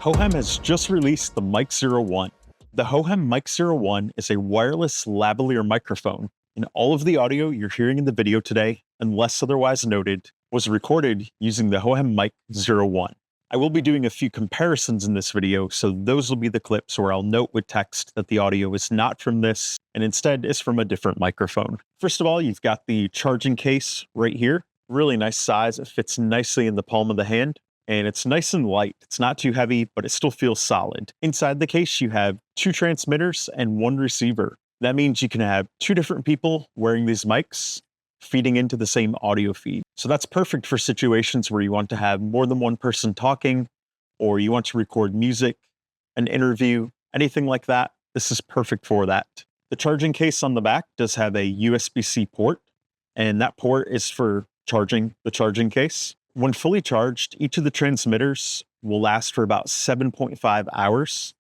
Hohem has just released the MIC-01. The Hohem MIC-01 is a wireless lavalier microphone, and all of the audio you're hearing in the video today, unless otherwise noted, was recorded using the Hohem MIC-01. I will be doing a few comparisons in this video, so those will be the clips where I'll note with text that the audio is not from this, and instead is from a different microphone. First of all, you've got the charging case right here. Really nice size. It fits nicely in the palm of the hand. And it's nice and light. It's not too heavy, but it still feels solid. Inside the case, you have 2 transmitters and 1 receiver. That means you can have 2 different people wearing these mics, feeding into the same audio feed. So that's perfect for situations where you want to have more than one person talking, or you want to record music, an interview, anything like that. This is perfect for that. The charging case on the back does have a USB-C port, and that port is for charging the charging case. When fully charged, each of the transmitters will last for about 7.5 hours,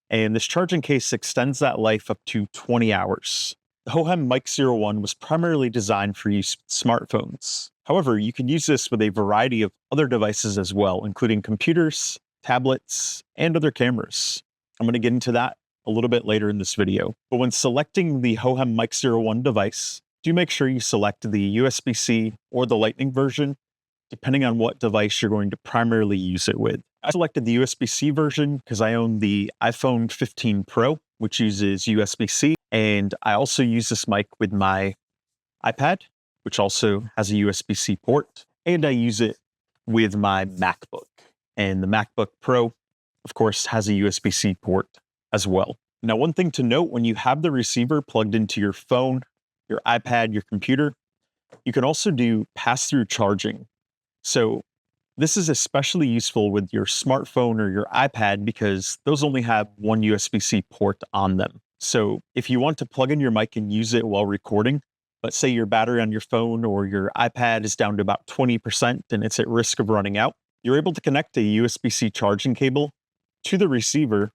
and this charging case extends that life up to 20 hours. The Hohem MIC-01 was primarily designed for use with smartphones. However, you can use this with a variety of other devices as well, including computers, tablets, and other cameras. I'm going to get into that a little bit later in this video. But when selecting the Hohem MIC-01 device, do make sure you select the USB-C or the Lightning version, depending on what device you're going to primarily use it with. I selected the USB-C version because I own the iPhone 15 Pro, which uses USB-C, and I also use this mic with my iPad, which also has a USB-C port, and I use it with my MacBook. And the MacBook Pro, of course, has a USB-C port as well. Now, one thing to note, when you have the receiver plugged into your phone, your iPad, your computer, you can also do pass-through charging. So this is especially useful with your smartphone or your iPad because those only have one USB-C port on them. So if you want to plug in your mic and use it while recording, let's say your battery on your phone or your iPad is down to about 20% and it's at risk of running out, you're able to connect a USB-C charging cable to the receiver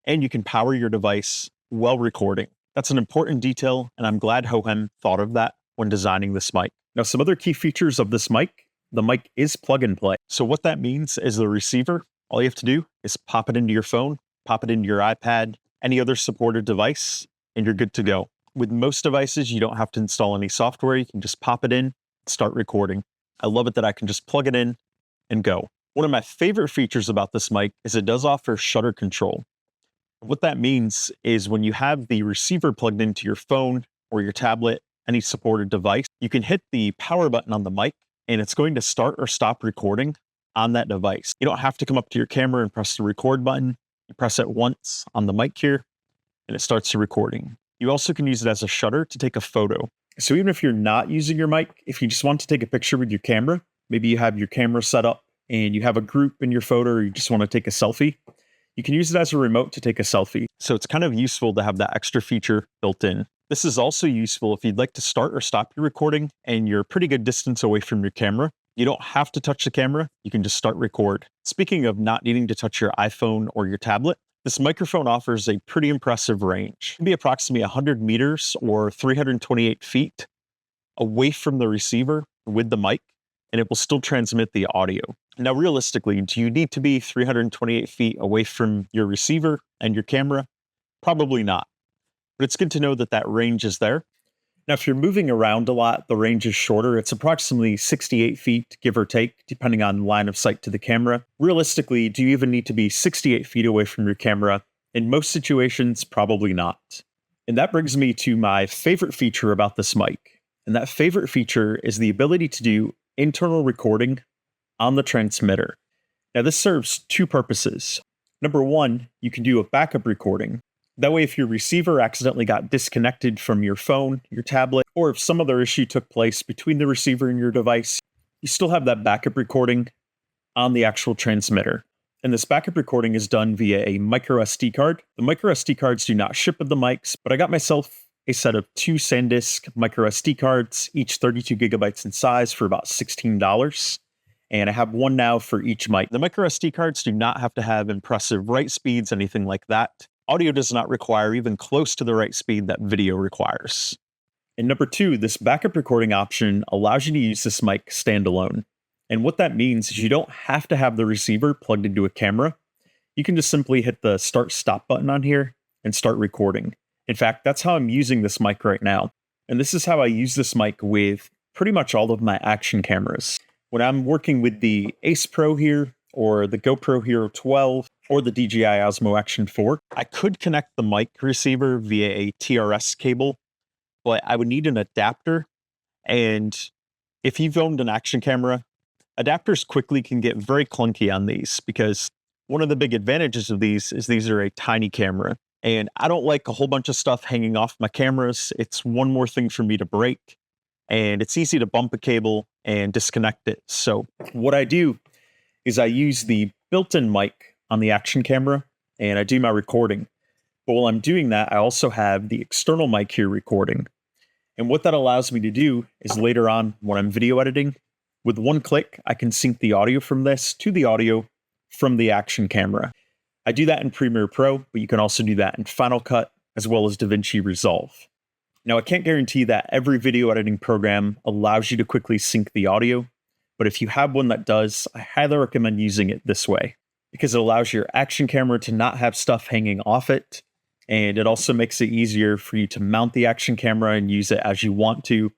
and you can power your device while recording. That's an important detail, and I'm glad Hohem thought of that when designing this mic. Now, some other key features of this mic. The mic is plug and play. So what that means is the receiver, all you have to do is pop it into your phone, pop it into your iPad, any other supported device, and you're good to go. With most devices, you don't have to install any software. You can just pop it in, start recording. I love it that I can just plug it in and go. One of my favorite features about this mic is it does offer shutter control. What that means is when you have the receiver plugged into your phone or your tablet, any supported device, you can hit the power button on the mic and it's going to start or stop recording on that device. You don't have to come up to your camera and press the record button. You press it once on the mic here, and it starts the recording. You also can use it as a shutter to take a photo. So even if you're not using your mic, if you just want to take a picture with your camera, maybe you have your camera set up and you have a group in your photo or you just want to take a selfie, you can use it as a remote to take a selfie. So it's kind of useful to have that extra feature built in. This is also useful if you'd like to start or stop your recording and you're a pretty good distance away from your camera. You don't have to touch the camera. You can just start record. Speaking of not needing to touch your iPhone or your tablet, this microphone offers a pretty impressive range. It can be approximately 100 meters or 328 feet away from the receiver with the mic, and it will still transmit the audio. Now, realistically, do you need to be 328 feet away from your receiver and your camera? Probably not. But it's good to know that that range is there. Now, if you're moving around a lot, the range is shorter. It's approximately 68 feet, give or take, depending on line of sight to the camera. Realistically, do you even need to be 68 feet away from your camera? In most situations, probably not. And that brings me to my favorite feature about this mic. And that favorite feature is the ability to do internal recording on the transmitter. Now, this serves 2 purposes. Number 1, you can do a backup recording. That way, if your receiver accidentally got disconnected from your phone, your tablet, or if some other issue took place between the receiver and your device, you still have that backup recording on the actual transmitter. And this backup recording is done via a micro SD card. The micro SD cards do not ship with the mics, but I got myself a set of 2 SanDisk micro SD cards, each 32 gigabytes in size for about $16. And I have one now for each mic. The micro SD cards do not have to have impressive write speeds, anything like that. Audio does not require even close to the right speed that video requires. And number 2, this backup recording option allows you to use this mic standalone. And what that means is you don't have to have the receiver plugged into a camera. you can just simply hit the start stop button on here and start recording. In fact, that's how I'm using this mic right now. And this is how I use this mic with pretty much all of my action cameras. When I'm working with the Ace Pro here, or the GoPro Hero 12, or the DJI Osmo Action 4, I could connect the mic receiver via a TRS cable, but I would need an adapter. And if you've owned an action camera, adapters quickly can get very clunky on these, because one of the big advantages of these is these are a tiny camera. And I don't like a whole bunch of stuff hanging off my cameras. It's one more thing for me to break, and it's easy to bump a cable and disconnect it. So what I do is I use the built-in mic on the action camera and I do my recording. But while I'm doing that, I also have the external mic here recording. And what that allows me to do is later on when I'm video editing, with one click, I can sync the audio from this to the audio from the action camera. I do that in Premiere Pro, but you can also do that in Final Cut as well as DaVinci Resolve. Now, I can't guarantee that every video editing program allows you to quickly sync the audio, but if you have one that does, I highly recommend using it this way, because it allows your action camera to not have stuff hanging off it, and it also makes it easier for you to mount the action camera and use it as you want to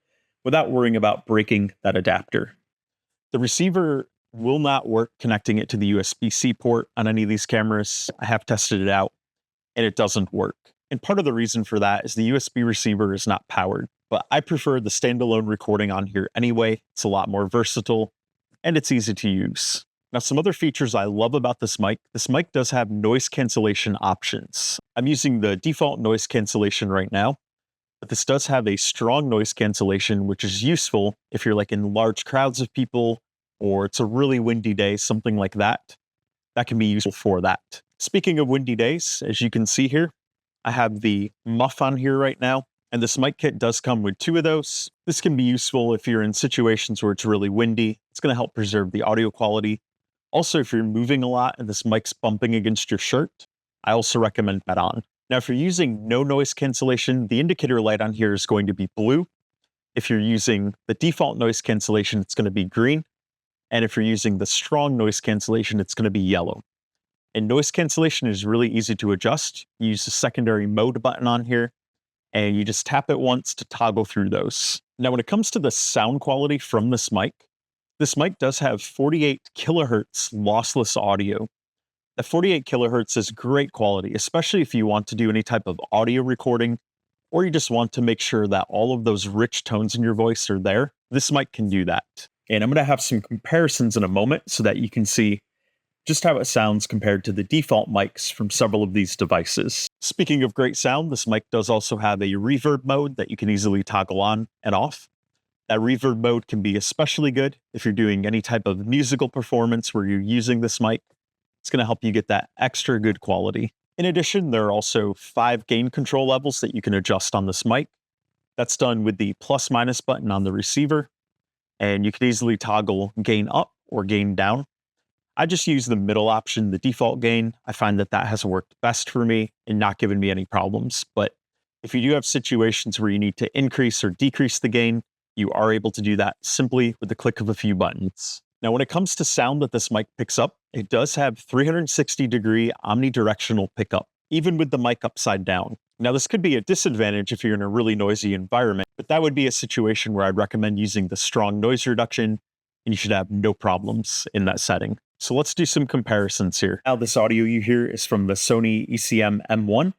without worrying about breaking that adapter. The receiver will not work connecting it to the USB-C port on any of these cameras. I have tested it out, and it doesn't work. And part of the reason for that is the USB receiver is not powered, but I prefer the standalone recording on here anyway. It's a lot more versatile, and it's easy to use. Now, some other features I love about this mic does have noise cancellation options. I'm using the default noise cancellation right now, but this does have a strong noise cancellation, which is useful if you're like in large crowds of people, or it's a really windy day, something like that. That can be useful for that. Speaking of windy days, as you can see here, I have the muff on here right now, and this mic kit does come with 2 of those. This can be useful if you're in situations where it's really windy. It's going to help preserve the audio quality. Also, if you're moving a lot and this mic's bumping against your shirt, I also recommend that on. Now, if you're using no noise cancellation, the indicator light on here is going to be blue. If you're using the default noise cancellation, it's going to be green. And if you're using the strong noise cancellation, it's going to be yellow. And noise cancellation is really easy to adjust. You use the secondary mode button on here, and you just tap it once to toggle through those. Now, when it comes to the sound quality from this mic does have 48 kilohertz lossless audio. That 48 kilohertz is great quality, especially if you want to do any type of audio recording, or you just want to make sure that all of those rich tones in your voice are there. This mic can do that. And I'm going to have some comparisons in a moment so that you can see just how it sounds compared to the default mics from several of these devices. Speaking of great sound, this mic does also have a reverb mode that you can easily toggle on and off. That reverb mode can be especially good if you're doing any type of musical performance where you're using this mic. It's going to help you get that extra good quality. In addition, there are also 5 gain control levels that you can adjust on this mic. That's done with the plus-minus button on the receiver, and you can easily toggle gain up or gain down. I just use the middle option, the default gain. I find that that has worked best for me and not given me any problems. But if you do have situations where you need to increase or decrease the gain, you are able to do that simply with the click of a few buttons. Now, when it comes to sound that this mic picks up, it does have 360-degree omnidirectional pickup, even with the mic upside down. Now, this could be a disadvantage if you're in a really noisy environment, but that would be a situation where I'd recommend using the strong noise reduction, and you should have no problems in that setting. So let's do some comparisons here. Now, this audio you hear is from the Sony ECM M1,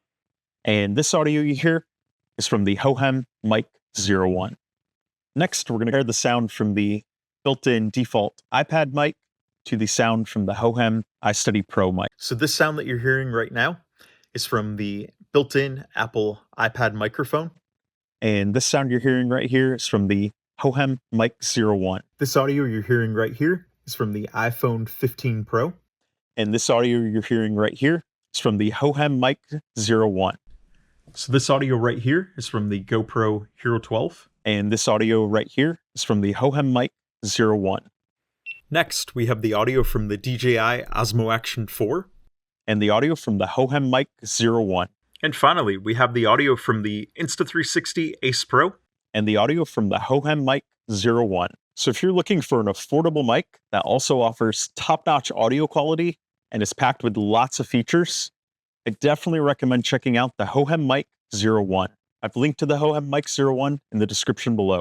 and this audio you hear is from the Hohem MIC-01. Next, we're going to compare the sound from the built-in default iPad mic to the sound from the Hohem iStudy Pro mic. So this sound that you're hearing right now is from the built-in Apple iPad microphone, and this sound you're hearing right here is from the Hohem MIC-01. This audio you're hearing right here is from the iPhone 15 Pro. And this audio you're hearing right here is from the Hohem MIC-01. So this audio right here is from the GoPro Hero 12. And this audio right here is from the Hohem MIC-01. Next, we have the audio from the DJI Osmo Action 4. And the audio from the Hohem MIC-01. And finally, we have the audio from the Insta360 Ace Pro. And the audio from the Hohem MIC-01. So if you're looking for an affordable mic that also offers top-notch audio quality and is packed with lots of features. I definitely recommend checking out the Hohem MIC-01. I've linked to the Hohem MIC-01 in the description below.